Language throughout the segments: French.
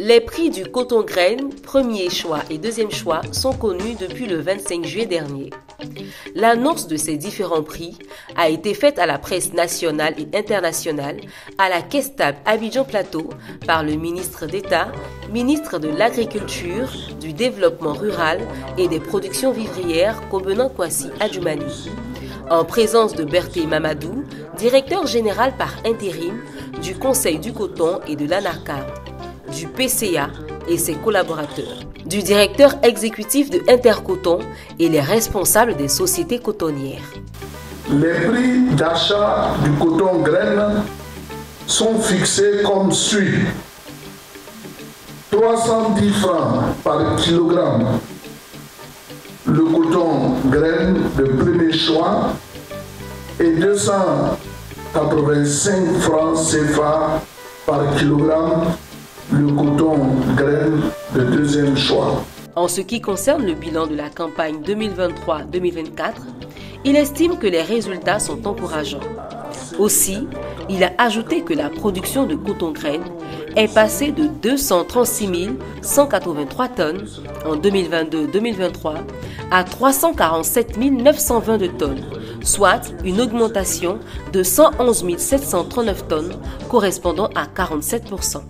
Les prix du coton graine, premier choix et deuxième choix, sont connus depuis le 25 juillet dernier. L'annonce de ces différents prix a été faite à la presse nationale et internationale à la Caisse-Table Abidjan Plateau par le ministre d'État, ministre de l'Agriculture, du Développement rural et des productions vivrières Kobenan Kwasi Adjumani, en présence de Berté Mamadou, directeur général par intérim du Conseil du coton et de l'ANACAM, du PCA et ses collaborateurs, du directeur exécutif de Intercoton et les responsables des sociétés cotonnières. Les prix d'achat du coton graine sont fixés comme suit. 310 francs par kilogramme le coton graine de premier choix et 285 francs CFA par kilogramme le coton graine de deuxième choix. En ce qui concerne le bilan de la campagne 2023-2024, il estime que les résultats sont encourageants. Aussi, il a ajouté que la production de coton graine est passée de 236 183 tonnes en 2022-2023 à 347 922 tonnes, soit une augmentation de 111 739 tonnes correspondant à 47%.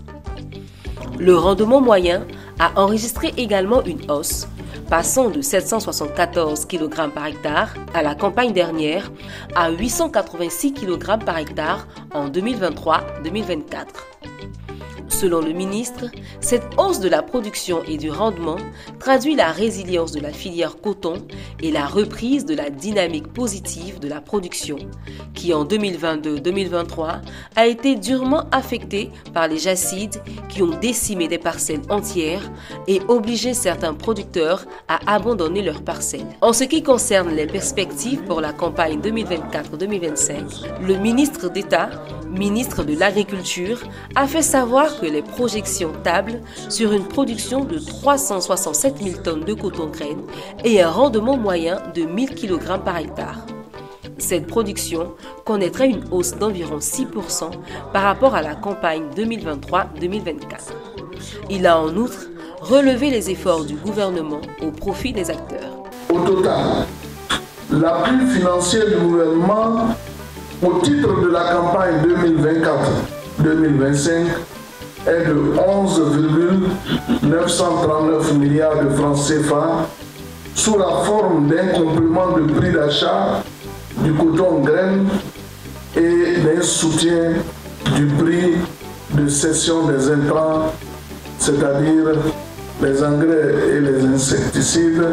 Le rendement moyen a enregistré également une hausse, passant de 774 kg par hectare à la campagne dernière à 886 kg par hectare en 2023-2024. Selon le ministre, cette hausse de la production et du rendement traduit la résilience de la filière coton et la reprise de la dynamique positive de la production, qui en 2022-2023 a été durement affectée par les jacides qui ont décimé des parcelles entières et obligé certains producteurs à abandonner leurs parcelles. En ce qui concerne les perspectives pour la campagne 2024-2025, le ministre d'État, ministre de l'Agriculture, a fait savoir que les projections tablent sur une production de 367 000 tonnes de coton graine et un rendement moyen de 1000 kg par hectare. Cette production connaîtrait une hausse d'environ 6% par rapport à la campagne 2023-2024. Il a en outre relevé les efforts du gouvernement au profit des acteurs. Au total, l'appui financier du gouvernement au titre de la campagne 2024-2025 est de 11,939 milliards de francs CFA sous la forme d'un complément de prix d'achat du coton graine et d'un soutien du prix de cession des intrants, c'est-à-dire les engrais et les insecticides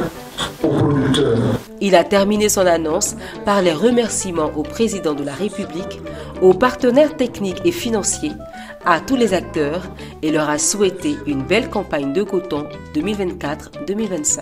aux producteurs. Il a terminé son annonce par les remerciements au président de la République, aux partenaires techniques et financiers, à tous les acteurs et leur a souhaité une belle campagne de coton 2024-2025.